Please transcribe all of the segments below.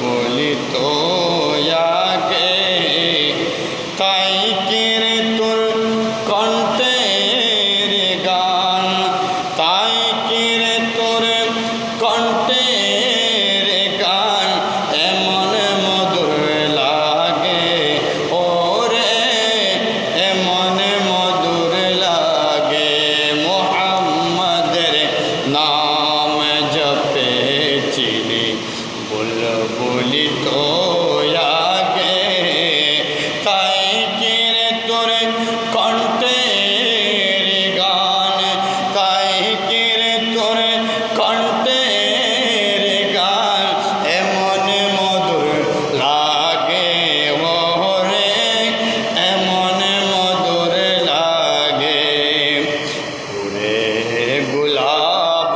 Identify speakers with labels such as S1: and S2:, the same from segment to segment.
S1: বলি তো আগে তাই কিরে তোর কণ্ঠের গান, তাই কিরে তোর কণ্ঠের গান এমন মধুর লাগে ওরে, এমন মধুর লাগে। মুহাম্মাদের নাম জপেছিলি বলি তো আগে তাই কিরে তোর কণ্ঠের গান, তাই কিরে তোর কণ্ঠের গান এমন মধুর লাগে ওরে, এমন মধুর লাগে। ওরে গোলাপ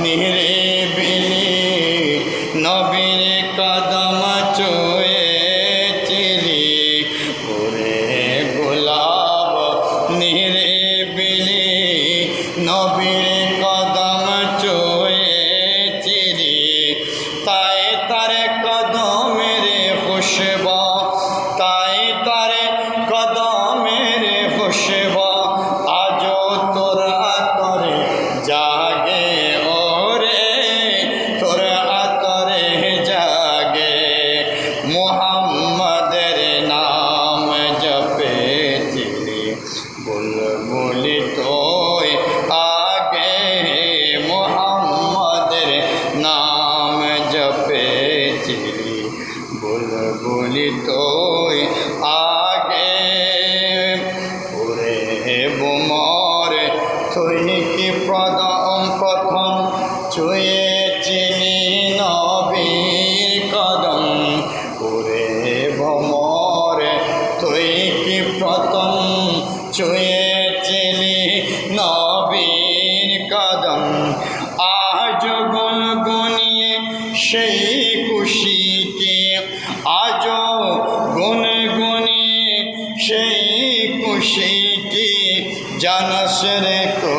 S1: নিরিবিলি নবীর কদম ছুঁয়েছিলি, ওরে গোলাপ নিরিবিলি নবীর কদম ছুঁয়েছিলি, তাই তার কদমের খুশবু, তাই তার কদমের খুশবু আজও তোরা করে জাগে ওরে, তোরা করে জাগে। মুহাম্মাদের নাম জপেছিলি বলি তো আগে, মুহাম্মাদের নাম জপেছিলি বলি তো আগে। ওরে বোমর তুই কি প্রথম ছুঁয়েছিলি নবীর কদম, ওরে বোমর তুই কি প্রথম ছুঁয়েছিলি নবীর কদম। আজ গুনগুনিয়ে সেই খুশিকে, আজ গুনগুনিয়ে সেই খুশিকে জানস রে কো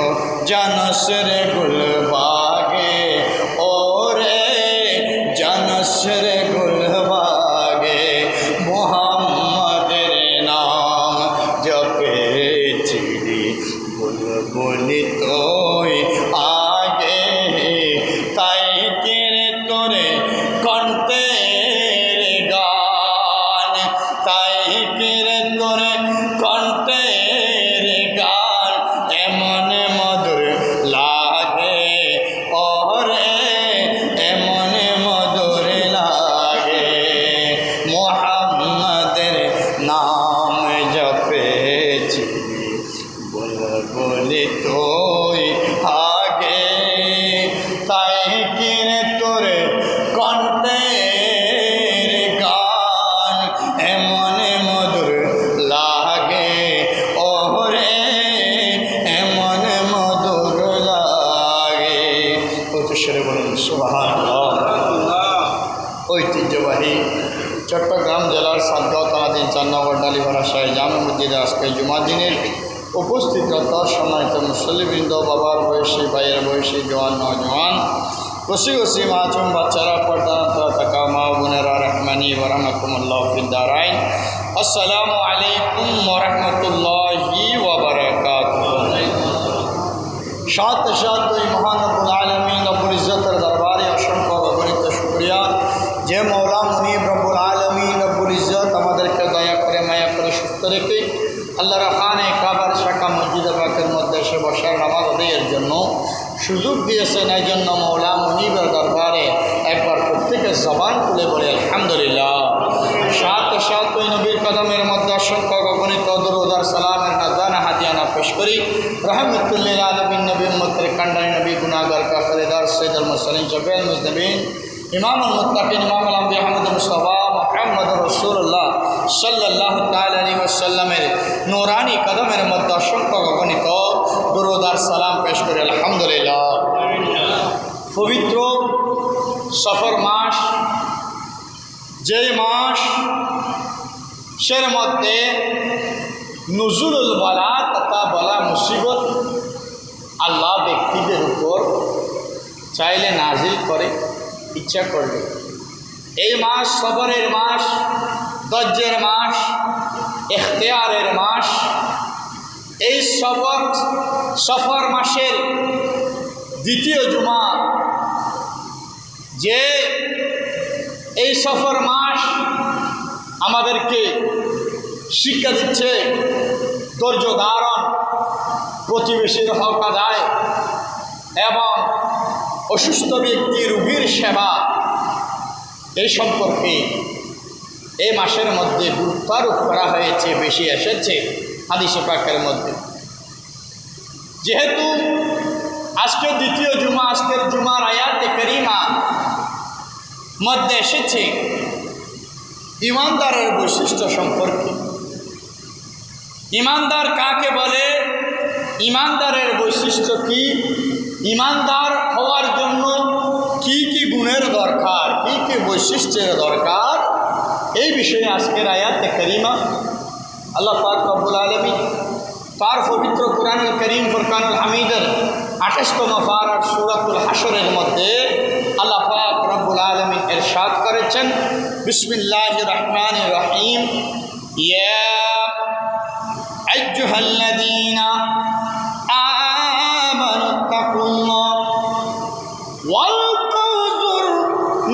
S1: জানস রে গুলবাগে ওরে, জানস রে গুলবাগে। মুহাম্মাদের নাম জপেছিলি বলি তো আগে তাই কিরে তোরে কণ্ঠের গান, তাই কিরে তোরে কণ্ঠের গান এমন মধুর লাগে ওরে, এমন মধুর লাগে। মুহাম্মাদের নাম জপেছিলি বলি তো আগে তাই কিরে তোরে কণ্ঠের গান এমন মধুর লাগে ওরে, এমন মধুর লাগে। উচ্চস্বরে বলুন সুবহানাল্লাহ। ঐতিহ্যবাহী চট্টগ্রাম জেলার সাতগাঁও থানাধীন 4 নম্বর ডালিপাড়া শাহী জামে মসজিদে আজকে জুমার দিনের উপস্থিততা সম্মানিত মুসল্লিবৃন্দ, বাবার বয়সী, ভাইয়ের বয়সী, জওয়ান নওজওয়ান, খুশি খুশি মাসুম বাচ্চারা, পর্দানত থাকা মা বোনেরা, রহমানি ওয়া রাহমাকুমুল্লাহ ফিদ দারাইন। আসসালামু আলাইকুম ওয়া রাহমাতুল্লাহি ওয়া বারাকাতুহু। সাথে সাথে ওই মহান রব্বুল আলামিন রব্বুল ইজ্জতের দরবারে অসংখ্য অগণিত শুকরিয়া, যে মওলা মুনিব রব্বুল আলামিন রব্বুল ইজ্জত আমাদেরকে দয়া করে মায়া করে সুস্থ রেখে আল্লাহর খানে কাবার শাখা মসজিদে পাকের মধ্যে এসে বসার নামাজ আদায়ের জন্য সুযোগ দিয়েছেন। এই জন্য মওলা মুনিবের দরবারে একবার প্রত্যেকের জবান খুলে বলে আলহামদুলিল্লাহ। সাথে সাথে ওই নবীর কদমের মধ্যে অসংখ্য অগণিত দরুদ আর সালামের নাজানা হাদিয়ানা পেশ করি। রহমতুল্লিল আলামিন নবী উম্মতের কান্ডারি নবী গুনাহগার কাফেরদার সৈয়দুল মুরসালিন শফিউল মুজনিবিন ইমামুল মুত্তাকিন ইমামুল আম্বিয়া আহমদ মুস্তাফা মুহাম্মদুর রাসূলুল্লাহ সাল্লাল্লাহু তাআলা আলাইহি ওয়াসাল্লামের নূরানি কদমের মধ্যে অসংখ্য অগণিত দরুদ আর সালাম পেশ করি আলহামদুলিল্লাহ। পবিত্র সফর মাস, যে মাস সের মধ্যে নুজুলুল বালা তথা বলা মুসিবত আল্লাহ ব্যক্তিদের উপর চাইলে নাজিল করে, ইচ্ছা করলে। এই মাস সবরের মাস, ধৈর্যের মাস, ইখতিয়ারের মাস। এই সফর মাসের দ্বিতীয় জুমা, যে এই সফর মাস আমাদেরকে শিক্ষা দিচ্ছে ধৈর্য ধারণ, প্রতিবেশীর হক আদায় এবং অসুস্থ ব্যক্তি রোগীর সেবা। এই সম্পর্কে এই মাসের মধ্যে গুরুত্বারোপ করা হয়েছে, বেশি এসেছে হাদিসে পাকের মধ্যে। যেহেতু আজকে দ্বিতীয় জুমা, আজকের জুমার আয়াতে কারিমা মধ্যে এসেছে ইমানদারের বৈশিষ্ট্য সম্পর্কে। ইমানদার কাকে বলে, ইমানদারের বৈশিষ্ট্য কি, ইমানদার হওয়ার জন্য কি কি গুণের দরকার, কি কি বৈশিষ্ট্যের দরকার, এই বিষয়ে আজকের আয়াতে কারিমা আল্লাহ পাক রব্বুল আলামিন তার পবিত্র কুরআনুল কারীম ফুরকানুল হামিদের 28তম পারার সূরাতুল হাশরের মধ্যে আল্লাহ পাক রব্বুল আলামিন ইরশাদ করেছেন, বিসমিল্লাহির রহমানির রহিম, ইয়া আইয়ুহাল্লাযীনা আমানু তাকুল্লাহ ওয়াল তানজুর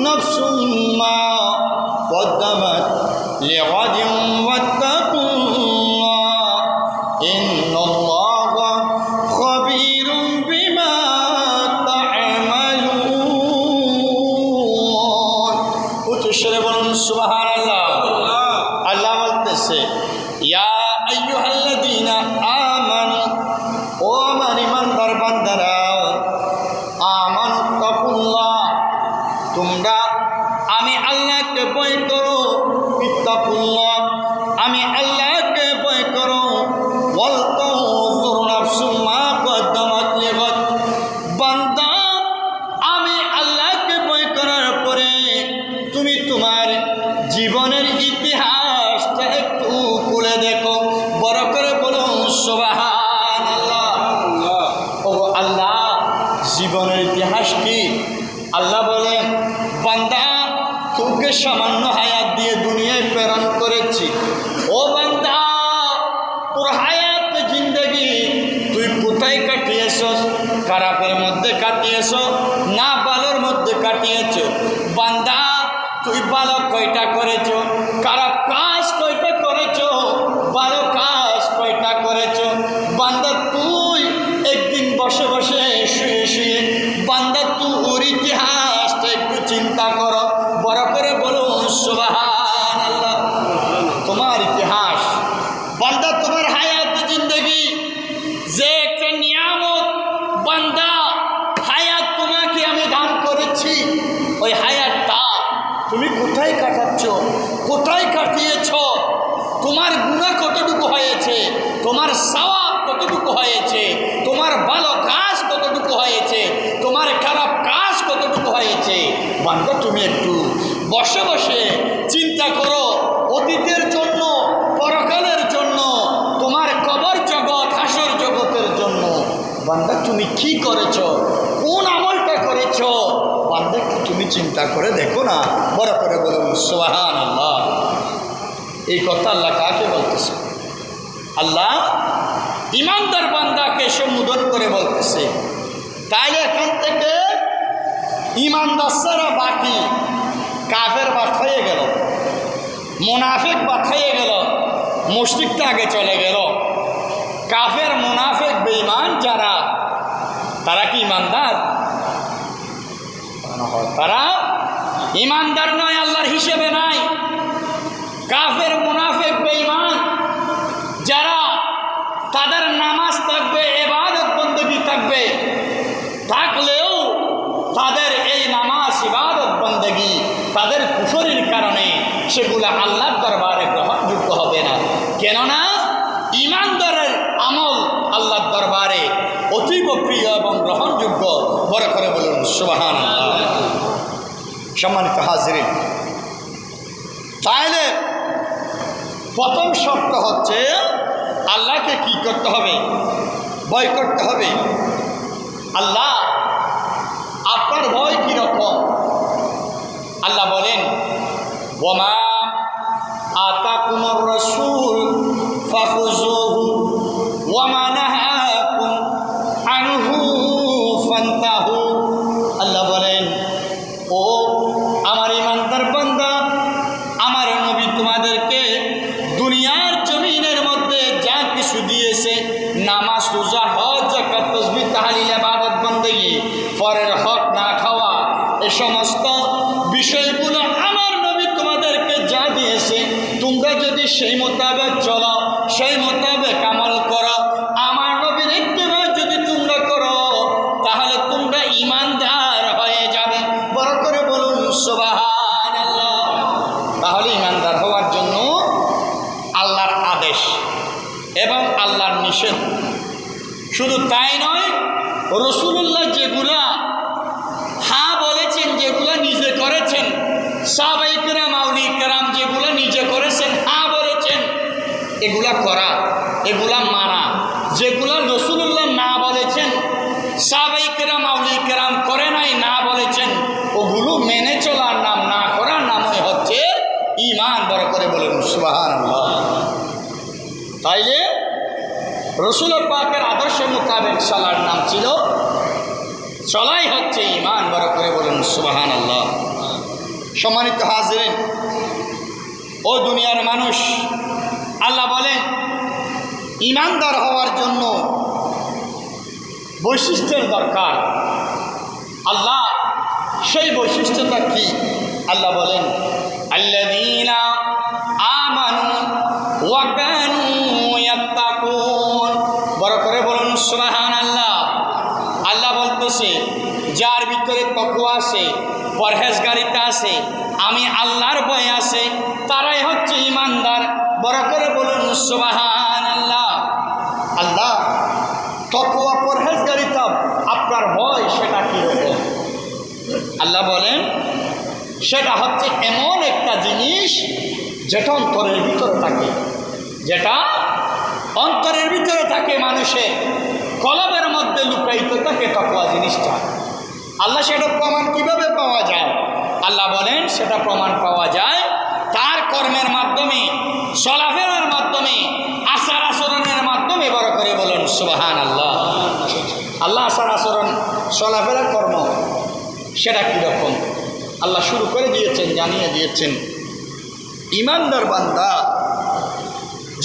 S1: নাফসুম মা قدمت لغد واتقوا الله إن الله خبير بما تعملون. উচ্চস্বরে বলুন সুবহানাল্লাহ। আল্লাহ বলতেছে, ইয়া আইয়ুহাল্লাযীনা আমানু, ও আমার ইমানদার বান্দারা, আমানু তাকুল্লাহ, তোমরা আমি আল্লাহকে ভয় করো, ইত্তাকুল্লাহ, আমি আল্লাহকে ভয় করো, ওয়াল তানজুর নাফসুম মা কদ্দামাত লিগাদ, বান্দা আমি আল্লাহকে ভয় করার পরে তুমি তোমার জীবনের ইতিহাসটা একটু খুলে দেখো, বড় করে বলো সুবহানাল্লাহ। ও আল্লাহ, জীবনের ইতিহাস কি? আল্লাহ বলেন, বান্দা তোকে সামান্য হায়াত দিয়ে দুনিয়ায় প্রেরণ করেছি। ও বান্দা, তোর হায়াত জিন্দগি তুই কোথায় কাটিয়েছ? খারাপের মধ্যে কাটিয়েছ না ভালোর মধ্যে কাটিয়েছ? বান্দা, তুই ভালো কয়টা করেছ? খারাপ কাজ কয়টা করেছ? ভালো কাজ কয়টা করেছ? বান্দা, তুই একদিন বসে বসে শুয়ে শুয়ে বান্দা তোর ইতিহাসটা একটু চিন্তা করো, বড় করে বলো সুবহানাল্লাহ। তোমার ইতিহাস, বান্দা তোমার হায়াত জিন্দগি যে একটা নিয়ামত, বান্দা হায়াত তোমাকে আমি দান করেছি, ওই হায়াতটা তুমি কোথায় কাটাচ্ছ, কোথায় কাটিয়েছ? তোমার গুনাহ কতটুকু হয়েছে, তোমার সওয়াব কতটুকু হয়েছে, তোমার ভালো কাজ কতটুকু হয়েছে, তোমার খারাপ কাজ কতটুকু হয়েছে? বান্দা তুমি একটু বসে বসে চিন্তা করো, অতীতের জন্য, পরকালের জন্য, তোমার কবর জগৎ, হাসর জগতের জন্য। বান্দা তুমি কি করেছ, কোন আমলটা করেছ? বান্দা তুমি চিন্তা করে দেখো না, বড় করে বলুন সুবহানাল্লাহ। এই কথা আল্লাহ কাকে বলতেছে? আল্লাহ ইমানদার বান্দাকে সম্বোধন করে বলতেছে। তাই এখান থেকে ইমানদার ছাড়া বাকি কাফের বাদ হয়ে গেল, মুনাফিক বাদ হয়ে গেল, মুশরিকটা আগে চলে গেল। কাফের, মুনাফিক, বেঈমান যারা, তারা কি ইমানদার? তারা ইমানদার নয়, আল্লাহর হিসেবে নাই। কাফের, মুনাফিক, বেঈমান যারা, তাদের নামাজ থাকবে, ইবাদত বندگی থাকবে, থাকলেও তাদের এই নামাজ, ইবাদত বندگی তাদের কুফরির কারণে সেগুলো আল্লাহর দরবারে গ্রহণযোগ্য হবে না। কেননা ইমানদারের আমল আল্লাহর দরবারে অতীব প্রিয় এবং গ্রহণযোগ্য। বড় করে বলুন সুবহানাল্লাহ। সম্মানিত হাজিরিন, তাহলে প্রথম শর্ত হচ্ছে আল্লাহকে কি করতে হবে? ভয় করতে হবে। আল্লাহ, আপনার ভয় কীরকম? ওয়ামা আতাকুমুর রাসূল ফাখুযুহু ওয়ামা নাহাকুম আনহু ফান্তাহু। আল্লাহ বলেন, ও আমার ঈমানদার বান্দা, আমার নবী তোমাদেরকে দুনিয়ার জমিনের মধ্যে যা কিছু দিয়েছে, নামাজ, রোজা, হজ, যাকাত, তাসবিহ, তাহলিল, ইবাদত, বন্দেগী, পরের হক না খাওয়া, এই সমস্ত বিষয়গুলো আমার নবী তোমাদেরকে যা দিয়েছে, তোমরা যদি সেই মোতাবেক চলো, সেই মোতাবেক আমল করো, আমার নবীর ইত্তেবা যদি তোমরা করো, তাহলে তোমরা ঈমানদার হয়ে যাবে। বড় করে বলুন সুবহানাল্লাহ। তাহলে ঈমানদার হওয়ার জন্য আল্লাহর আদেশ এবং আল্লাহর নিষেধ, শুধু তাই নয়, রাসূলুল্লাহ যেগুলা হ্যাঁ বলেছেন, যেগুলা নিজে করেছেন, সাহাবায়ে কেরাম, আউলিয়া কেরাম যেগুলা নিজে করেছেন, হ্যাঁ বলেছেন, এগুলা করা, এগুলা মানা। যেগুলা রাসূলুল্লাহ না বলেছেন, সাহাবায়ে কেরাম, আউলিয়া কেরাম করে নাই, না বলেছেন, ওগুলো মেনে চলার নাম, না করার নামই হচ্ছে ঈমান। বড় করে বলেন সুবহানাল্লাহ। তাইলে রাসূল পাকের আদর্শ মোতাবেক চলার নাম ছিল, চলাই হচ্ছে ঈমান। বড় করে বলেন সুবহানাল্লাহ। সম্মানিত হাজিরিন ও দুনিয়ার মানুষ, আল্লাহ বলেন ঈমানদার হওয়ার জন্য বৈশিষ্ট্যের দরকার। আল্লাহ সেই বৈশিষ্ট্যটা কি? আল্লাহ বলেন, আল্লাযীনা আমানু ওয়া কানু ইয়াত্তাকুন। বড় করে বলুন সুবহানাল্লাহ। আল্লাহ বলতেছে, যার ভিতরে তাকওয়া আছে, পরহেজগারিতা আছে, আমি আল্লাহর ভয় আছে, তারাই হচ্ছে ঈমানদার। বড় করে বলুন সুবহানাল্লাহ। আল্লাহ তাকওয়া, পরহেজগারিতা, আপনার ভয় সেটা কীরকম? আল্লাহ বলেন, সেটা হচ্ছে এমন একটা জিনিস যেটা অন্তরের ভিতরে থাকে, যেটা অন্তরের ভিতরে থাকে, মানুষের কলবের মধ্যে লুকায়িত থাকে তাকওয়া জিনিসটা। আল্লাহ সেটা প্রমাণ কিভাবে পাওয়া যায়? আল্লাহ বলেন, সেটা প্রমাণ পাওয়া যায় তার কর্মের মাধ্যমে, চলাফেরার মাধ্যমে, আচার আচরণের মাধ্যমে। বড় করে বলুন সুবহানাল্লাহ। আল্লাহ আচার আচরণ, চলাফেরা, কর্ম সেটা কীরকম আল্লাহ শুরু করে দিয়েছেন, জানিয়ে দিয়েছেন। ঈমানদার বান্দা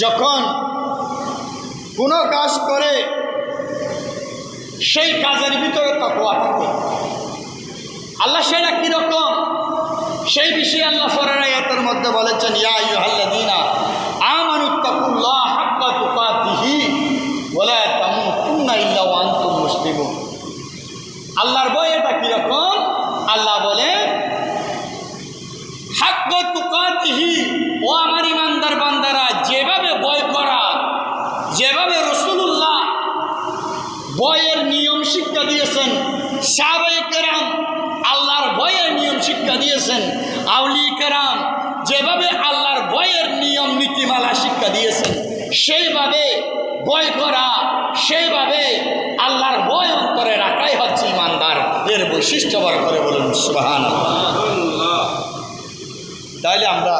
S1: যখন কোনো কাজ করে, সেই কাজের ভিতরে তাকওয়া থাকে। আল্লাহ সেটা কীরকম সেই বিষয়ে আল্লাহ পরের আয়াতের মধ্যে বলেছেন, ইয়া আইয়ুহাল্লাযীনা আমানুত্তাকুল্লাহ হাক্কা তুকাতিহি ওয়া লা তামুতুন্না ইল্লা ওয়া আনতুম মুসলিমুন। আল্লাহর ভয় এটা কীরকম? আল্লাহ বলে, হাক্কা তুকাতিহি, ও আমার ঈমানদার বান্দারা, যেভাবে ভয় করা, যেভাবে রাসূলুল্লাহ ভয়ের নিয়ম শিক্ষা দিয়েছেন, সাহাবায়ে কেরাম আল্লাহর ভয়ের নিয়ম শিক্ষা দিয়েছেন, আউলিয়া কেরাম যেভাবে আল্লাহর ভয়ের নিয়ম নীতিমালা শিক্ষা দিয়েছেন, সেইভাবে ভয় করা, সেইভাবে আল্লাহর ভয় অন্তরে রাখাই হচ্ছে ঈমানদার এর বৈশিষ্ট্য। বড় করে বলুন সুবহানাল্লাহ। তাইলে আমরা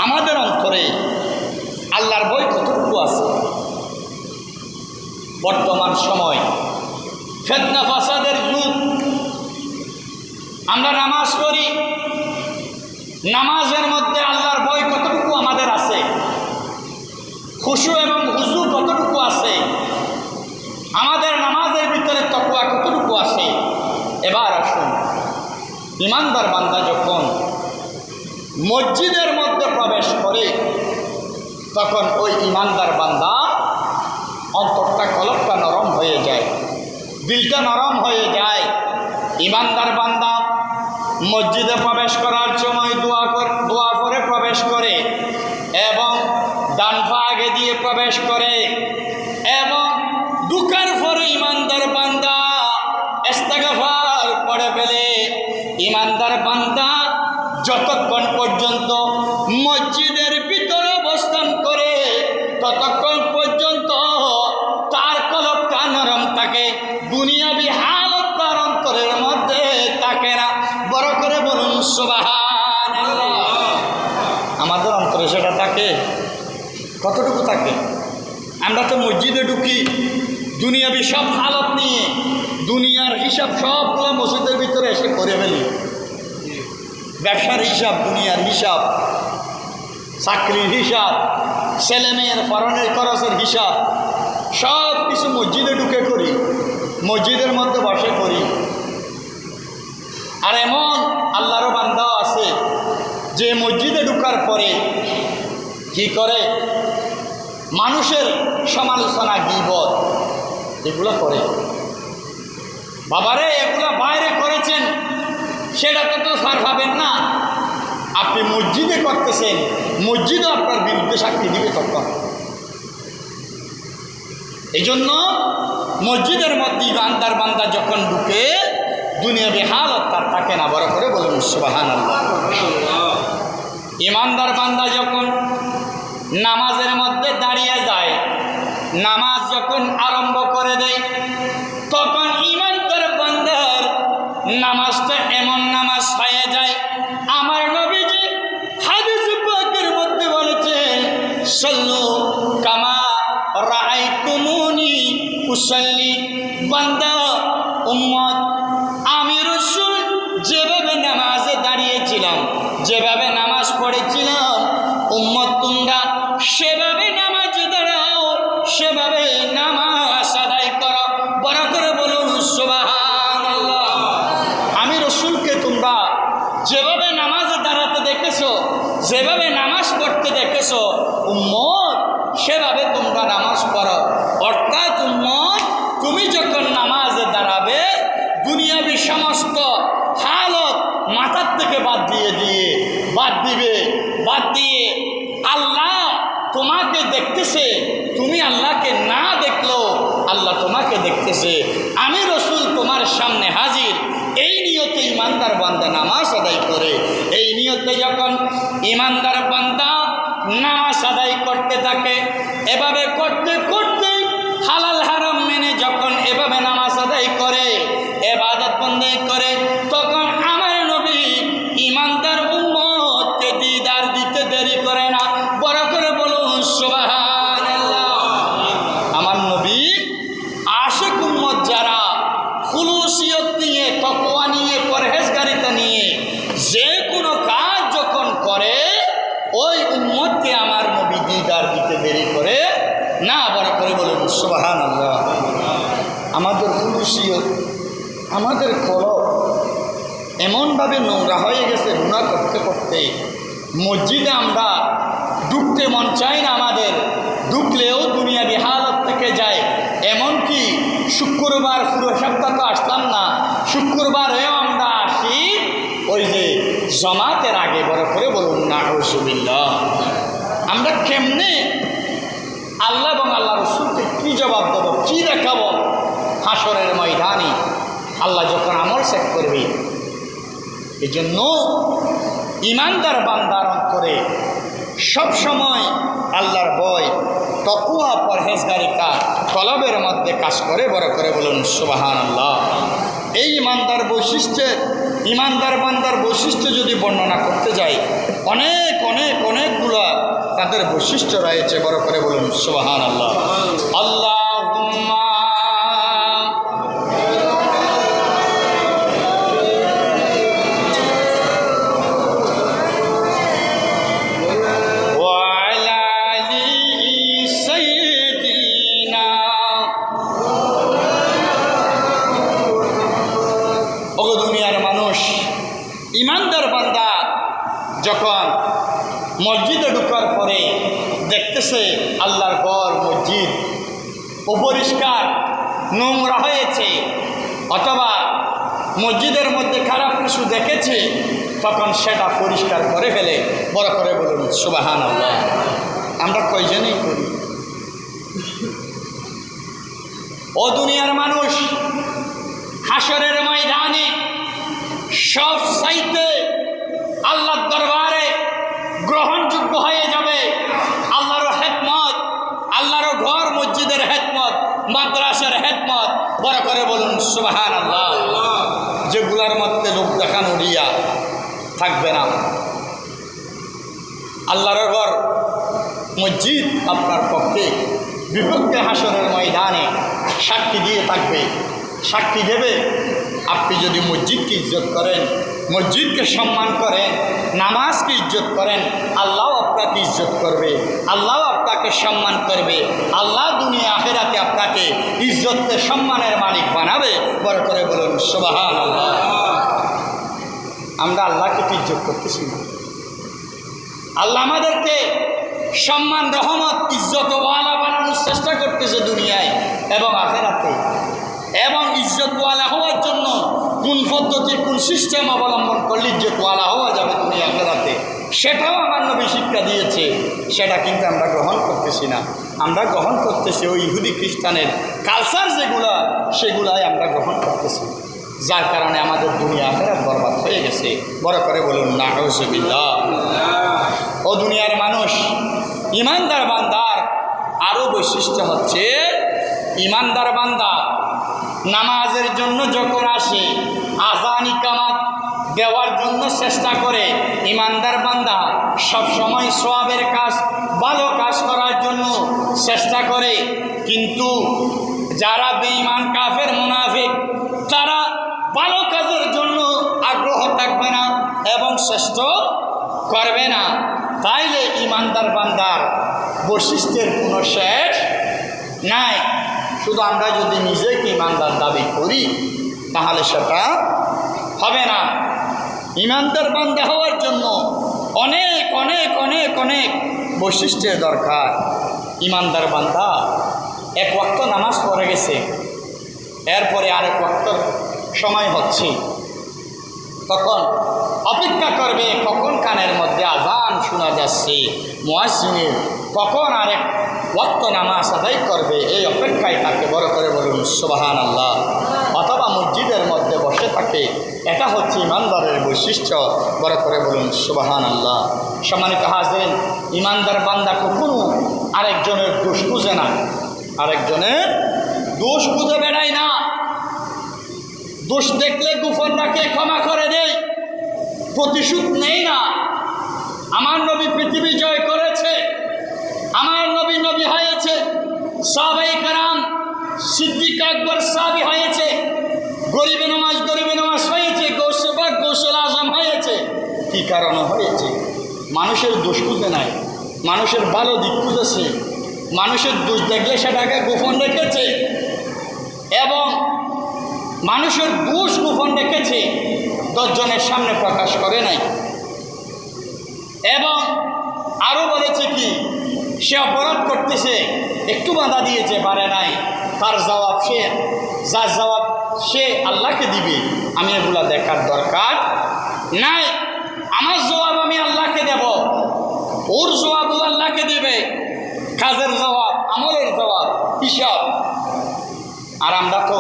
S1: আমাদের অন্তরে আল্লাহর ভয় কতটুকু আছে? বর্তমান সময় ফিতনা ফাসাদের যুগ। আমরা নামাজ পড়ি, নামাজের মধ্যে আল্লাহর ভয় কতটুকু আমাদের আছে? খুশু এবং হুজু কতটুকু আছে? আমাদের নামাজের ভিতরে তাকওয়া কতটুকু আছে? এবার আসুন, ঈমানদার বান্দা যখন মসজিদের মধ্যে প্রবেশ করে, তখন ওই ঈমানদার বান্দা অন্তরটা, কলবটা নরম হয়ে যায়, দিলটা নরম হয়ে যায়। ঈমানদার বান্দা মসজিদে প্রবেশ করার সময় দোয়া করে প্রবেশ করে, এবং ডান পা আগে দিয়ে প্রবেশ করে, এবং ঢুকার পরে ঈমানদার বান্দা ইস্তেগফার পড়ে ফেলে। ঈমানদার বান্দা যতক্ষণ পর্যন্ত মসজিদের ভিতরে অবস্থান করে, ততক্ষণ পর্যন্ত তার কলবটা নরম থাকে, দুনিয়াবি হালত তার অন্তরের মধ্যে থাকে না। বড় করে বলুন সুবহানাল্লাহ। কতটুকু থাকে? আমরা তো মসজিদে ঢুকি দুনিয়াবি সব হালত নিয়ে, দুনিয়ার হিসাব সবগুলো মসজিদের ভিতরে এসে করে ফেলি। ব্যবসার হিসাব, দুনিয়ার হিসাব, চাকরির হিসাব, ছেলেমেয়ের পরনের খরচের হিসাব, সব কিছু মসজিদে ঢুকে করি, মসজিদের মধ্যে বসে করি। আর এমন আল্লাহর বান্দা আছে যে মসজিদে ঢুকার পরে কি করে? মানুষের সমালোচনা, গীবত এগুলো করে। বাবারে, এগুলো বাইরে করেছেন, সেটাতে তো ছাড় পাবেন না। আপনি মসজিদে করতেছেন, মসজিদও আপনার বিরুদ্ধে সাক্ষী দিবে তখন। এই জন্য মসজিদের মধ্যে ইমানদার বান্দা যখন ঢুকে দুনিয়াবি হালত তার থাকে না। বড় করে বলুন সুবহানাল্লাহ। ইমানদার বান্দা যখন নামাজের মধ্যে দাঁড়িয়ে যায়, নামাজ যখন আরম্ভ করে দেয়, তখন ইমানদার বান্দার নামাজটা এমন নামাজ হয়ে যায়, আমার নবীজি হাদিস পাকের মধ্যে বলেছেন, সাল্লু কামা রাআইতুমুনি উসাল্লি। বান্দা, উম্মত, আমি রাসূল যেভাবে নামাজে দাঁড়িয়েছিলাম, যেভাবে নামাজ পড়েছিলাম, উম্মত তোমরা সেভাবে নামাজে দাঁড়াও, সেভাবে নামাজ আদায় করো। বড় করে বলুন সুবহানাল্লাহ। আমি রাসূলকে তোমরা যেভাবে নামাজে দাঁড়াতে দেখেছো, যেভাবে নামাজ পড়তে দেখেছো, উম্মত সেভাবে তোমরা নামাজ পড়ো। অর্থাৎ উম্মত, তুমি যখন নামাজে দাঁড়াবে, দুনিয়াবি সমস্ত হালত মাথার থেকে বাদ দিয়ে আল্লাহ তোমাকে দেখতেছে। তুমি আল্লাহকে না দেখলেও আল্লাহ তোমাকে দেখতেছে। আমি রাসূল তোমার সামনে হাজির। এই নিয়তে ইমানদার বান্দা নামাজ আদায় করে। এই নিয়তে যখন ইমানদার বান্দা নামাজ আদায় করতে থাকে, এভাবে করতে করতে হালাল হারাম মেনে যখন এভাবে নামাজ আদায় করে, ইবাদত বন্দেগি করে, তখন আমার নবী ইমানদার উম্মতকে দিদার দিতে দেরি করে না। বড় করে বলুন সুবহানাল্লাহ। আমার নবী আশিক উম্মত যারা খুলুসিয়ত নিয়ে, তাকওয়া নিয়ে, পরহেজগারিতা নিয়ে যে কোনো কাজ যখন করে, ওই উম্মতকে আমার নবী দিদার দিতে দেরি করে না। বড় করে বলুন সুবহানাল্লাহ। আমাদের খুলুসিয়ত, আমাদের কলব এমনভাবে নোংরা হয়ে গেছে, গুনাহ করতে করতে মসজিদে আমরা ঢুকতে মন চাই না। আমাদের ঢুকলেও দুনিয়াবি হালত থেকে যায়। এমনকি শুক্রবার পুরো সপ্তাহ তো আসলাম না, শুক্রবারেও আমরা আসি ওই যে জমাতের আগে। বড় করে বলুন নাউজুবিল্লাহ। আমরা কেমনে আল্লাহ এবং আল্লাহ রাসূলকে কি জবাব দেবো, কি দেখাবো হাসরের ময়দানে আল্লাহ যখন আমল চেক করবে? এই জন্য ইমানদার বান্দার অন্তরে সবসময় আল্লাহর ভয়, তাকওয়া, পরহেজগারিতা কলবের মধ্যে কাজ করে। বড় করে বলুন সুবহানাল্লাহ। এই ইমানদার বৈশিষ্ট্যের, ইমানদার বান্দার বৈশিষ্ট্য যদি বর্ণনা করতে যাই, অনেকগুলো তাদের বৈশিষ্ট্য রয়েছে। বড় করে বলুন সুবহানাল্লাহ। আল্লাহুম্মা ইমানদার বান্দা যখন মসজিদে ঢোকার পরে দেখতেছে আল্লাহর ঘর, মসজিদ অপরিষ্কার, নোংরা হয়েছে, অথবা মসজিদের মধ্যে খারাপ কিছু দেখেছে, তখন সেটা পরিষ্কার করে ফেলে। বড় করে বলুন সুবহানাল্লাহ। আমরা কয়জনই করি? ও দুনিয়ার মানুষ, হাসরের ময়দানে সব চাইতে আল্লাহর দরবারে গ্রহণযোগ্য হয়ে যাবে আল্লাহর হেকমত, আল্লাহর ঘর মসজিদের হেকমত, মাদ্রাসার হেকমত। বড় করে বলুন সুবহানাল্লাহ। যেগুলার মধ্যে লোক দেখানো রিয়া থাকবে না। আল্লাহর ঘর মসজিদ আপনার পক্ষে বিপক্ষে হাসরের ময়দানে সাক্ষী দিয়ে থাকবে, সাক্ষী দেবে। আপনি যদি মসজিদকে ইজ্জত করেন, মসজিদকে সম্মান করেন, নামাজকে ইজ্জত করেন, আল্লাহ আপনাকে ইজ্জত করবে, আল্লাহ আপনাকে সম্মান করবে, আল্লাহ দুনিয়া আখিরাতে আপনাকে ইজ্জতের সম্মানের মালিক বানাবে। বড় করে বলুন সুবহানাল্লাহ। আমরা আল্লাহকে তো ইজ্জত করতেছি না। আল্লাহ আমাদেরকে সম্মান, রহমত, ইজ্জত ওয়ালা বানানোর চেষ্টা করতেছে দুনিয়ায় এবং আখিরাতে। এবং ইজ্জতওয়ালা হওয়ার জন্য কোন পদ্ধতি, কোন সিস্টেম অবলম্বন করলে ইজ্জতওয়ালা হওয়া যাবে দুনিয়া আখিরাতে, সেটাও আমার নবী শিক্ষা দিয়েছে। সেটা কিন্তু আমরা গ্রহণ করতেছি না। আমরা গ্রহণ করতেছি ওই ইহুদি খ্রিস্টানের কালচার যেগুলো, সেগুলাই আমরা গ্রহণ করতেছি, যার কারণে আমাদের দুনিয়া আখিরাত বরবাদ হয়ে গেছে। বড় করে বলুন নাউজুবিল্লাহ। ও দুনিয়ার মানুষ, ইমানদার বান্দার আরও বৈশিষ্ট্য হচ্ছে, ইমানদার বান্দা নামাজের জন্য যখন আসে, আযান ইকামাত দেওয়ার জন্য চেষ্টা করে। ইমানদার বান্দা সবসময় সওয়াবের কাজ, ভালো কাজ করার জন্য চেষ্টা করে। কিন্তু যারা বেঈমান, কাফের, মুনাফিক, তারা ভালো কাজের জন্য আগ্রহ থাকবে না এবং শ্রেষ্ঠ করবে না। তাইলে ইমানদার বান্দার বৈশিষ্ট্যের কোনো শেষ নাই। শুধু আমরা যদি নিজেকে ইমানদার দাবি করি তাহলে সেটা হবে না। ইমানদার বান্দা হওয়ার জন্য অনেক অনেক অনেক অনেক বৈশিষ্ট্যের দরকার। ইমানদার বান্দা এক ওয়াক্ত নামাজ পড়ে গেছে, এরপরে আরেক ওয়াক্তর সময় হচ্ছে, তখন অপেক্ষা করবে কখন কানের মধ্যে আযান শোনা যাচ্ছে মুয়াজ্জিনের, কখন আরেক ওয়াক্ত নামাজ আদায় করবে, এই অপেক্ষায় তাকে। বড় করে বলুন সুবহানাল্লাহ। অথবা মসজিদের মধ্যে বসে থাকে, এটা হচ্ছে ইমানদারের বৈশিষ্ট্য। বড় করে বলুন সুবহানাল্লাহ। সম্মানিত হাজিরিন, ইমানদার বান্দা কখনো আরেকজনের দোষ খুঁজে না, আরেকজনের দোষ খুঁজে বেড়ায় না। দোষ দেখলে গোপন রাখে, ক্ষমা করে দেয়, প্রতিশোধ নেই না। আমার নবী পৃথিবী জয় করেছে, আমার নবী নবী হয়েছে, সাহাবায়ে কেরাম, সিদ্দিক আকবর সাহাবী হয়েছে, গরিবে নমাজ হয়েছে, গৌসে পাক গৌসুল আজম হয়েছে। কি কারণে হয়েছে? মানুষের দোষ খুঁজে নাই, মানুষের ভালো দিক খুঁজেছে, মানুষের দোষ দেখলে সেটাকে গোপন রেখেছে এবং মানুষের দোষ গোপন রেখেছে, 10 জনের সামনে প্রকাশ করে নাই। এবং আরও বলেছে কি, সে অপরাধ করতেছে, একটু বাধা দিয়েছে, পারে নাই, তার জবাব সে, যার জবাব সে আল্লাহকে দিবে। আমি এগুলা দেখার দরকার নাই। আমার জবাব আমি আল্লাহকে দেব, ওর জবাব ও আল্লাহকে দেবে। কাজের জবাব, আমলের জবাব, হিসাব। আর আমরা তো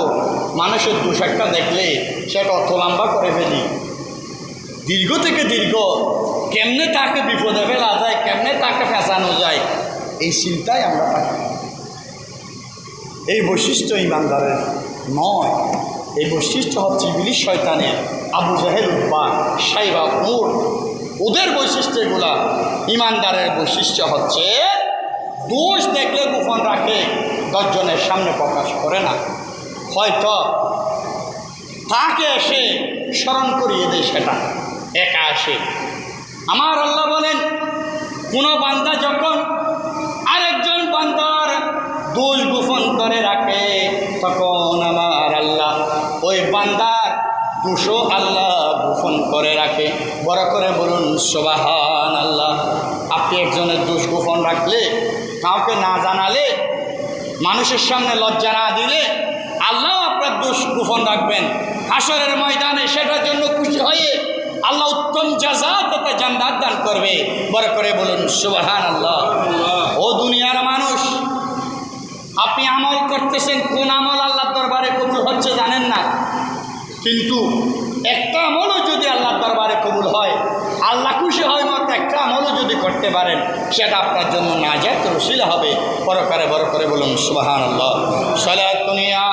S1: মানুষের দোষ একটা দেখলে সেটা অত লম্বা করে ফেলি, দীর্ঘ থেকে দীর্ঘ, কেমনে তাকে বিপদে ফেলা যায়, কেমনে তাকে ফেঁসানো যায়, এই চিন্তায় আমরা থাকি। এই বৈশিষ্ট্য ইমানদারের নয়। এই বৈশিষ্ট্য হচ্ছে ইবলিস শয়তানের, আবু জাহেল, উতবা, সাইবা, উমর, ওদের বৈশিষ্ট্য এগুলা। ইমানদারের বৈশিষ্ট্য হচ্ছে দোষ দেখলে গোপন রাখে, 10 জনের সামনে প্রকাশ করে না। হয়তো তাকে এসে স্মরণ করিয়ে দেয়, সেটা একা আসে। আমার আল্লাহ বলেন, কোনো বান্দা যখন আরেকজন বান্দার দোষ গোপন করে রাখে, তখন আমার আল্লাহ ওই বান্দার দোষও আল্লাহ গোপন করে রাখে। বড় করে বলুন সুবহানাল্লাহ। আপনি একজনের দোষ গোপন রাখলে, কাউকে না জানালে, মানুষের সামনে লজ্জা না দিলে, আল্লাহ আপনার দোষ গোপন রাখবেন। হাসরের ময়দানে সেটার জন্য খুশি হয়ে আল্লাহ উত্তম জাযা তথা জান্নাত দান করবে। বড় করে বলুন সুবহানাল্লাহ। ও দুনিয়ার মানুষ, আপনি আমল করতেছেন, কোন আমল আল্লাহর দরবারে কবুল হচ্ছে জানেন না, কিন্তু একটা আমলও যদি আল্লাহর দরবারে কবুল হয়, আল্লাহ খুশি হয় মতো একটা আমলও যদি করতে পারেন, সেটা আপনার জন্য নাজাতের ওসিলা হবে। পরকারে বড় করে বলুন সুবহানাল্লাহ। সালাতুনিয়া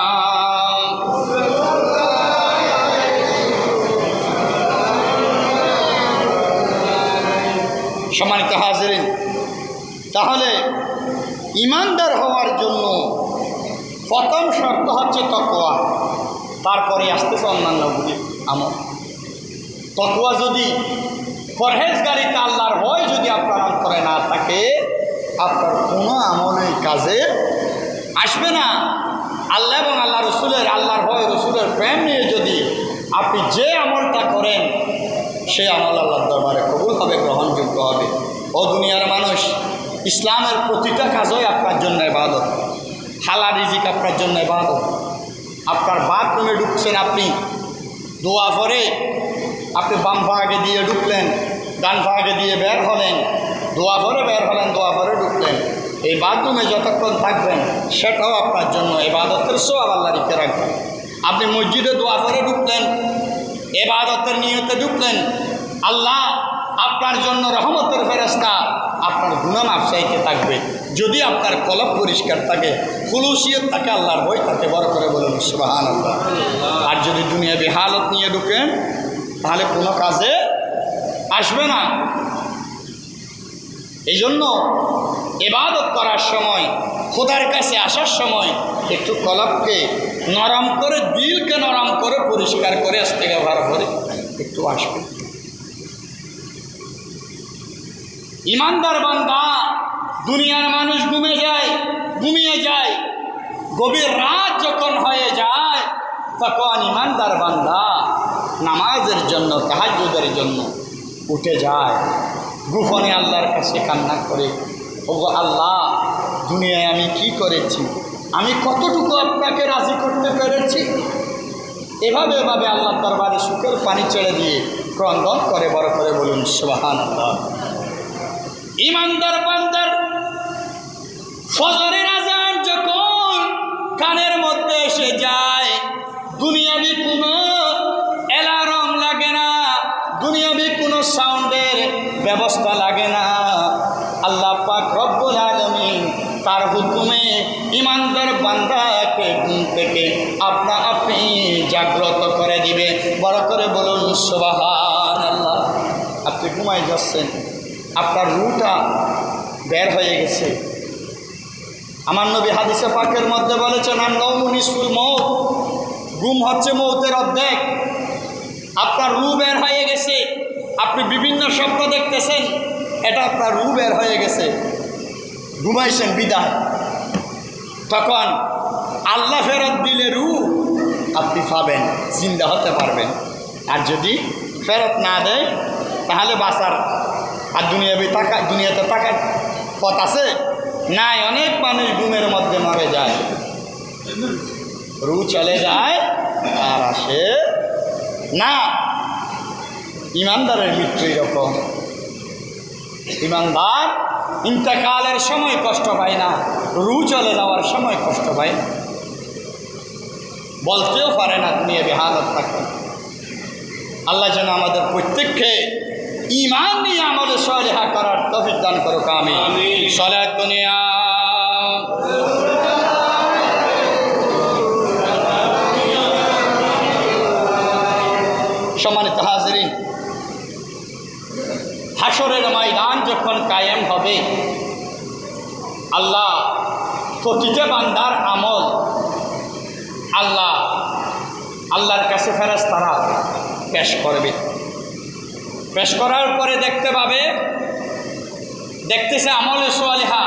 S1: সম্মানিত হাজিরিন, তাহলে ইমানদার হওয়ার জন্য প্রথম শর্ত হচ্ছে তাকওয়া, তারপরে আসতেছে অন্যান্যগুলি আমল। তাকওয়া যদি, পরহেজগারিতা, আল্লাহর ভয় যদি আপনার অন্তরে না থাকে, আপনার কোনো আমলের কাজে আসবে না। আল্লাহ এবং আল্লাহ রসুলের, আল্লাহর ভয়, রসুলের প্রেম নিয়ে যদি আপনি যে আমলটা করেন, সেই আমল আল্লাহর দরবারে কবুল হবে, গ্রহণযোগ্য হবে। ও দুনিয়ার মানুষ, ইসলামের প্রতিটা কাজই আপনার জন্য ইবাদত। হালাল রিজিক আপনার জন্য ইবাদত। আপনার বাথরুমে ঢুকছেন, আপনি দোয়া করে আপনি বাম ভাগে দিয়ে ঢুকলেন, ডান ভাগে দিয়ে বের হলেন, দোয়া করে বের হলেন, দোয়া করে ঢুকলেন। এই বাথরুমে যতক্ষণ থাকবেন সেটাও আপনার জন্য ইবাদতের সওয়াব আল্লাহ লিখে রাখবেন। আপনি মসজিদে দোয়া করে ঢুকলেন, ইবাদতের নিয়তে ঢুকলেন, আল্লাহ আপনার জন্য রহমতের ফেরেশতা আপনার গুনাহ মাফ চাইতে থাকবে। যদি আপনার কলব পরিষ্কার থাকে, খুলুসিয়ত থাকে, আল্লাহর ভয় থাকে, বড় করে বলুন সুবহানাল্লাহ। আর যদি দুনিয়াবি হালত নিয়ে ঢুকেন, তাহলে কোনো কাজে আসবে না। এই জন্য ইবাদত করার সময়, খোদার কাছে আসার সময় একটু কলবকে নরম করে, দিলকে নরম করে, পরিষ্কার করে, ইস্তেগফার করে একটু আসবে। ইমানদার বান্দা, দুনিয়ার মানুষ ঘুমিয়ে যায়, গভীর রাত যখন হয়ে যায়, তখন ইমানদার বান্দা নামাজের জন্য, তাহাজ্জুদের জন্য উঠে যায়, গোপনে আল্লাহর কাছে কান্না করে, ওগো আল্লাহ, দুনিয়ায় আমি কি করেছি, আমি কতটুকু আপনাকে রাজি করতে পেরেছি। এভাবে আল্লাহর দরবারে সুখের পানি ছেড়ে দিয়ে ক্রন্দন করে, বড় করে বলুন সুবহানাল্লাহ। ইমানদার বান্দার ফজরের আযান যখন কানের মধ্যে এসে যায়, দুনিয়াবি কোনো অ্যালার্ম লাগে না, দুনিয়াবি কোনো সাউন্ডের ব্যবস্থা লাগে না। আল্লাহ পাক রব্বুল আলামিন তার হুকুমে ইমানদার বান্দাকে ঘুম থেকে আপনা আপনি জাগ্রত করে দিবে, বড় করে বলুন সুবহানাল্লাহ। আপনি ঘুমাই যাচ্ছেন, আপনার রুহটা বের হয়ে গেছে। আমার নবী হাদিসে পাকের মধ্যে বলেছেন, আন-নাওমু নিসফুল মউত, ঘুম হচ্ছে মৌতের অর্ধেক। আপনার রুহ বের হয়ে গেছে, আপনি বিভিন্ন স্বপ্ন দেখতেছেন, এটা আপনার রুহ বের হয়ে গেছে, ঘুমাইছেন বিদায়। তখন আল্লাহ ফেরত দিলে রুহ আপনি পাবেন, জিন্দা হতে পারবেন। আর যদি ফেরত না দেয়, তাহলে বাঁচার আর দুনিয়াতে থাকার পথ আছে নাই। অনেক মানুষ ঘুমের মধ্যে মরে যায়, রুহ চলে যায় আর আসে না। ইমানদারের মৃত্যু এরকম। ইমানদার ইন্তেকালের সময় কষ্ট পায় না, রুহ চলে যাওয়ার সময় কষ্ট পায় না, বলতেও পারে না দুনিয়াবি হালত থাকে। আল্লাহ যেন আমাদের প্রত্যেককে ঈমান নিয়ে আমলে সালেহা করার তৌফিক দান করুক, আমিন। সালাত দুনিয়া সম্মানিত হাজিরিন, হাশরের ময়দান যখন কায়েম হবে, আল্লাহ প্রতিটা বান্দার আমল আল্লাহর কাছে ফেরেশতারা পেশ করবে। পেশ করার পরে দেখতেছে আমলে সালেহা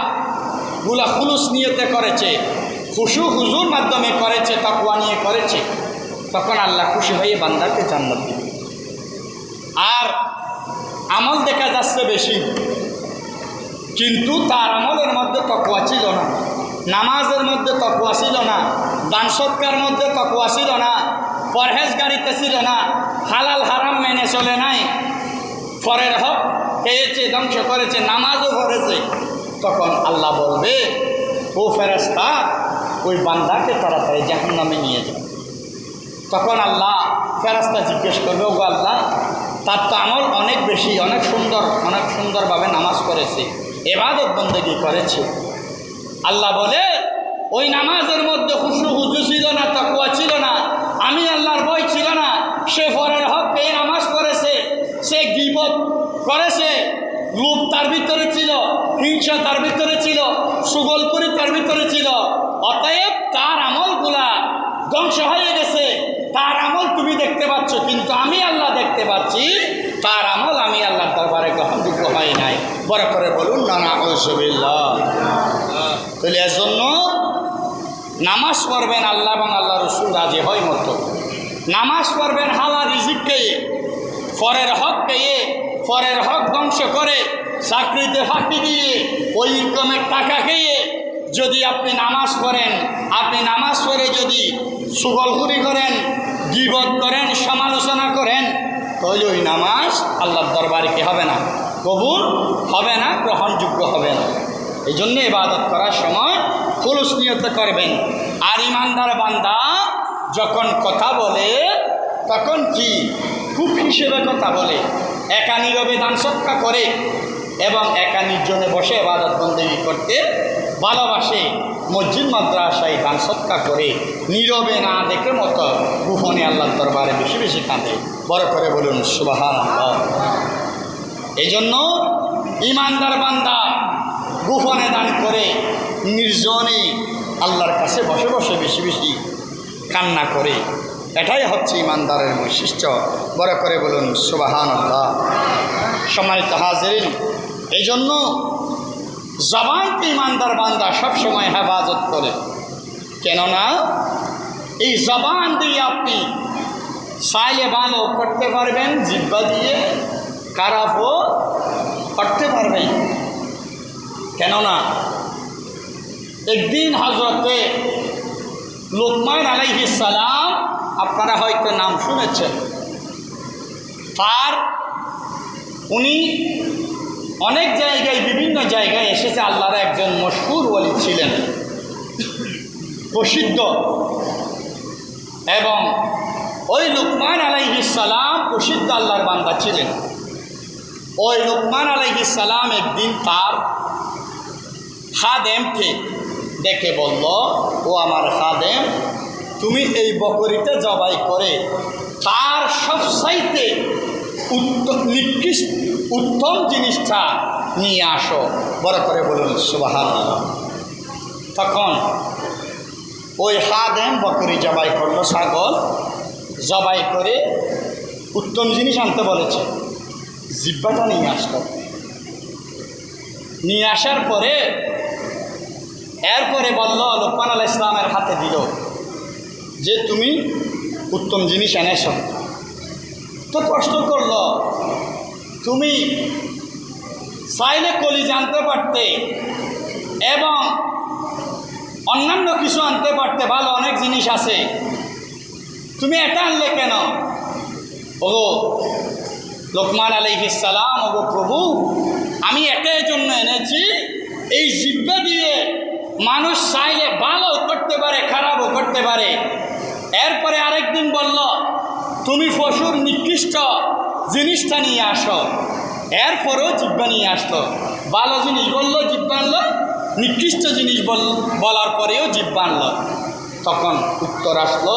S1: গুলা খুলুস নিয়তে করেছে, খুশু হুজুর মাধ্যমে করেছে, তাকওয়া নিয়ে করেছে। তখন আল্লাহ খুশি হয়ে বান্দাকে জান্নাত দিবে। আর আমল দেখা যাচ্ছে বেশি, কিন্তু তার আমলের মধ্যে তাকওয়া ছিল না, নামাজের মধ্যে তাকওয়া ছিল না, দান সৎকার মধ্যে তাকওয়া ছিল না, পরহেজগারিতে ছিল না, হালাল হারাম মেনে চলে নাই, পরের হক খেয়েছে, ধ্বংস করেছে, নামাজও পড়েছে। তখন আল্লাহ বলবে, ও ফেরেশতা, ওই বান্দাকে তাড়াতাড়ি জাহান্নামে নিয়ে যাও। তখন আল্লাহ ফেরেশতা জিজ্ঞেস করবে, ও আল্লাহ, তার তো আমল অনেক বেশি, অনেক সুন্দরভাবে নামাজ পড়েছে, ইবাদত বন্দেগী করেছে। আল্লাহ বলে, ওই নামাজের মধ্যে খুশু হুজু ছিল না, তাকওয়া ছিল না, আমি আল্লাহর ভয় ছিল না, সে পরের হক পেয়ে নামাজ পড়েছে, সে গীবত করেছে, লোভ তার ভিতরে ছিল, হিংসা তার ভিতরে ছিল, সুগলপুরি তার ভিতরে ছিল। অতএব তার আমলগুলা ধ্বংস হয়ে গেছে। তার আমল তুমি দেখতে পাচ্ছ, কিন্তু আমি আল্লাহ দেখতে পাচ্ছি তার আমল আমি আল্লাহর দরবারে গ্রহণযোগ্য হয় নাই। বড় করে বলুন না নাউযুবিল্লাহ। তাহলে এর জন্য নামাজ পড়বেন আল্লাহ এবং আল্লাহ রসুল রাজি হয় মতো। নামাজ পড়বেন হালাল রিজিক পেয়ে, পরের হক পেয়ে, পরের হক ধ্বংস করে, চাকরিতে ফাঁকি দিয়ে, ওই ইনকামের টাকা খেয়ে যদি আপনি নামাজ পড়েন, আপনি নামাজ পড়ে যদি সুগলখুরি করেন, গীবত করেন, সমালোচনা করেন, তাহলে ওই নামাজ আল্লাহর দরবারে কি হবে না? কবুল হবে না, গ্রহণযোগ্য হবে না। এই জন্য ইবাদত করার সময় খুলুস নিয়ত করবেন। আর ইমানদার বান্দা যখন কথা বলে তখন কি খুব হিসেবে কথা বলে, একা নীরবে দান সৎকা করে এবং একা নির্জনে বসে ইবাদত বন্দেগী করতে ভালোবাসে। মসজিদ মাদ্রাসায় দান সৎকা করে নীরবে না দেখে মতো গোপনে আল্লাহর দরবারে বেশি বেশি কাঁদে। বড় করে বলুন সুবহানাল্লাহ। এই জন্য ইমানদার বান্দা গোপনে দান করে, নির্জনে আল্লাহর কাছে বসে বসে বেশি বেশি কান্না করে। এটাই হচ্ছে ইমানদারের বৈশিষ্ট্য। বড় করে বলুন সুবহানাল্লাহ। সম্মানিত হাজিরিন, এই জন্য জবানকে ইমানদার বান্দা সবসময় হেফাজত করে। কেননা এই জবান দিয়ে আপনি চাইলে ভালো করতে পারবেন, জিহ্বা দিয়ে খারাপও করতে পারবেন। কেননা একদিন হযরতে লুকমান আলাইহিস সালাম, আপনারা হয়তো নাম শুনেছেন, উনি অনেক জায়গায় বিভিন্ন জায়গায় এসেছে। আল্লাহর একজন মশহুর ওলি ছিলেন, প্রসিদ্ধ। এবং ওই লুকমান আলাইহিস সালাম প্রসিদ্ধ আল্লাহর বান্দা ছিলেন। ওই লুকমান আলাইহিস সালাম একদিন তার খাদেমকে ডেকে বলল, ও আমার খাদেম, তুমি এই বকরিটা জবাই করে তার সবচাইতে উত্তম জিনিসটা নিয়ে আসো। বড় করে বলুন সুবহানাল্লাহ। তখন ওই খাদেম বকরি জবাই করলো, ছাগল জবাই করে উত্তম জিনিস আনতে বলেছে, জিহ্বাটা নিয়ে আসলো। নিয়ে আসার পরে এরপরে বলল, লুকমান আলাইহিস সালামের হাতে দিল যে তুমি উত্তম জিনিস এনেছ। তো প্রশ্ন করল, তুমি চাইলে কলি জানতে পারতে এবং অন্যান্য কিছু আনতে পারতে, ভালো অনেক জিনিস আছে, তুমি এটা আনলে কেন? ওগো লুকমান আলাইহিস সালাম, ওগো প্রভু, আমি এটাই জন্য এনেছি, এই জিহ্বা দিয়ে মানুষ চাইলে ভালো করতে পারে, খারাপও করতে পারে। এরপরে আরেকদিন বলল, তুমি পশুর নিকৃষ্ট জিনিসটা নিয়ে আসো। এরপরেও জিহ্বা নিয়ে আসতো। ভালো জিনিস বললো, জিহ্বা আনলো, নিকৃষ্ট জিনিস বলার পরেও জিহ্বা আনলো। তখন উত্তর আসলো,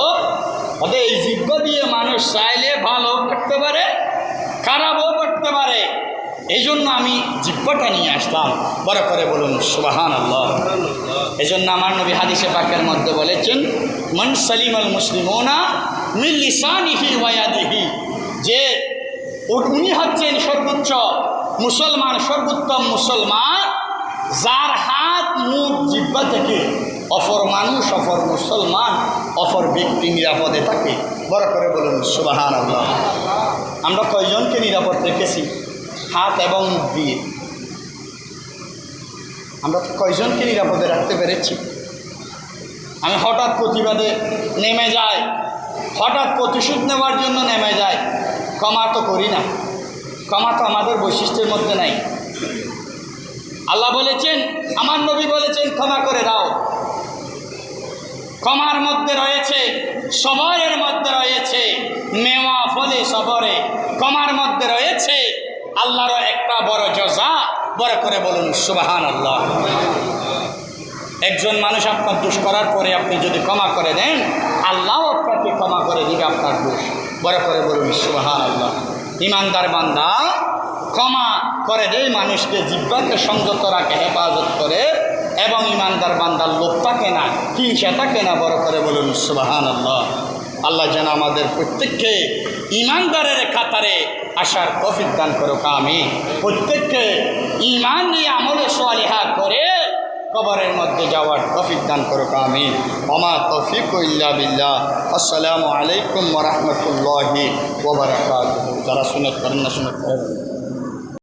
S1: ওদের এই জিহ্বা দিয়ে মানুষ চাইলে ভালো করতে পারে, খারাপও করতে পারে, এই জন্য আমি জিহ্বাটা নিয়ে আসলাম। বড় করে বলুন সুবহানাল্লাহ। এই জন্য আমার নবী হাদিসে পাকের মধ্যে বলেছেন, মান সালিমাল মুসলিমুনা মিন লিসানিহি ওয়া ইয়াদিহি, যে উনি হচ্ছেন সর্বোচ্চ মুসলমান, সর্বোত্তম মুসলমান, যার হাত মুখ জিহ্বা থেকে অপর মানুষ, অপর মুসলমান, অপর ব্যক্তি নিরাপদে থাকে। বড় করে বলুন সুবহানাল্লাহ। আমরা কয়জনকে নিরাপদ রেখেছি হাত এবং মুখ দিয়ে? আমরা কয়জনকে নিরাপদে রাখতে পেরেছি? আমি হঠাৎ প্রতিবাদে নেমে যাই, হঠাৎ প্রতিশোধ নেওয়ার জন্য নেমে যাই, ক্ষমা তো করি না। ক্ষমা তো আমাদের বৈশিষ্ট্যের মধ্যে নাই। আল্লাহ বলেছেন, আমার নবী বলেছেন, ক্ষমা করে দাও। ক্ষমার মধ্যে রয়েছে, সবরের মধ্যে রয়েছে মেওয়া ফলে সবরে, ক্ষমার মধ্যে রয়েছে আল্লাহর একটা বড় জজা। বড় করে বলুন সুবহানাল্লাহ। একজন মানুষ আপনার দোষ করার পরে আপনি যদি ক্ষমা করে দেন, আল্লাহ আপনাকে ক্ষমা করে দিবে আপনার দোষ। বড় করে বলুন সুবহানাল্লাহ। ইমানদার বান্দা ক্ষমা করে দেয় মানুষকে, জিহ্বাকে সংযত রাখে, হেফাজত করে, এবং ইমানদার বান্দার লোভ থাকে না, হিংসা থাকে না। বড় করে বলুন সুবহানাল্লাহ। আল্লাহ যেন আমাদের প্রত্যেককে ইমানদারের কাতারে আসার তৌফিক দান করুক, আমিন। প্রত্যেককে ইমান নিয়ে আমলে সালিহা করে কবরের মধ্যে যাওয়ার তৌফিক দান করুক, আমিন। ওমা তৌফিক ইল্লা বিল্লাহ। আসসালামু আলাইকুম ওয়া রাহমাতুল্লাহি ওয়া বারাকাতুহু। যারা সুন্নাত করেন না, সুন্নাত করেন।